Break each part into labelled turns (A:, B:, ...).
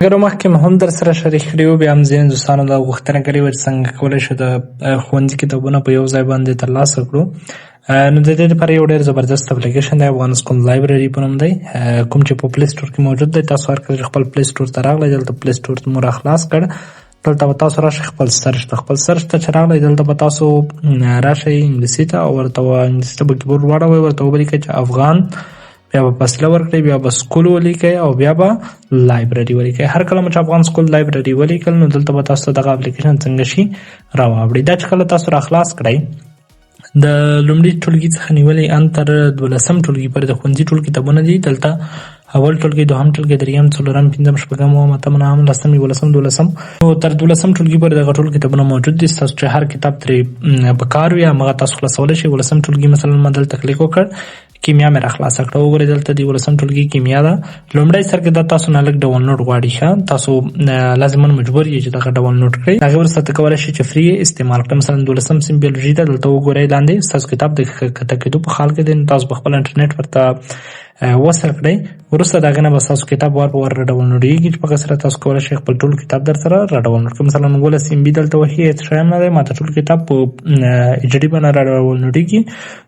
A: اگر مخکې هم در سره شریک کړي وو، بیا هم ځینې دوستانو دا غوښتنه کړې وه چې څنګه کولی شو د ښوونځي کتابونه په یو ځای باندې ترلاسه کړو. نو د دې لپاره یو ډېر زبردست اپلیکیشن دی، افغان سکول لایبرري په نوم دی، کوم چې په پلی سټور کې موجود دی. تاسو هر کله چې خپل پلی سټور ته راغلی، دلته پلی سټور مو راخلاص کړ، دلته به تاسو راشئ خپل سرچ ته چې راغلی، دلته به تاسو راشئ انګلیسي ته او ورته انګلیسي ته به کیبورډ واړوئ، ورته ولیکئ چې افغان، بیا به فاصله ورکړئ، بیا به سکول ولیکئ او بیا به لایبرري ولیکئ. هر کله مو چې افغان سکول لایبرري ولیکل، نو دلته به تاسو ته دغه اپلیکیشن څنګه شي راواوړي. دا چې کله تاسو راخلاص کړئ، د لومړي ټولګي څخه نیولې ان تر 12م ټولګي پورې د ښوونځي ټول کتابونه دي. دلته اول ټولګي، دوهم ټولګي، دریم، څلورم، پنځم، شپږم، اووم، اتم، نهم، لسم، یولسم، دولسم، نو تر 12م ټولګي پورې دغه ټول کتابونه موجود دي. تاسو چې هر کتاب ترې په کار وي همغه تاسو خلاصولی شئ. 12م ټولګي مثلا ما دلته کلیک وکړ، کیمیا مې راخلاصه کړه. وګورئ دلته د 12م ټولګي کیمیا ده. لومړی سر کې دا تاسو نه لږ ډاونلوډ غواړي، ښه تاسو لازماً مجبور یې چې دغه ډاونلوډ کړئ. هغې وروسته ته کولی شئ چې فری استعمال کړئ. مثلا 12م صنف بیولوژي ده، دلته وګورئ لاندې ستاسو کتاب د ښکته کېدو په حال کې دی، نو تاسو په خپل انټرنیټ ورته وصل کړئ. وروسته د هغې نه به ستاسو کتاب وار په وار راډاونلوډېږي، چې په هغه سره تاسو کولی شئ خپل ټول کتاب در سره راډاونلوډ کړئ. مثلا 19 MB دلته وهي، هېڅ شی هم نه دی، ماته ټول کتاب په HD باندې راډاونلوډېږي،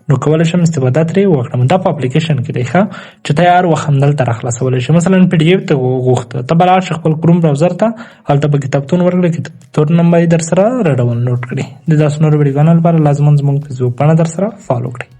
A: نو کولی شم استفاده ترې وکړم. دا په اپلیکیشن کې دی، ښه چې ته هر وخت همدلته راخلاصولی شي. مثلا PDF ته غوښته، ته به لاړ شې خپل کروم براوزر ته، هلته به کتابتون ورکړې، کتابتون هم به یې در سره راډاونلوډ کړي. د داسې نورو ویډیوګانو لپاره لازماً زموږ فیسبوک پاڼه در سره فالو کړئ.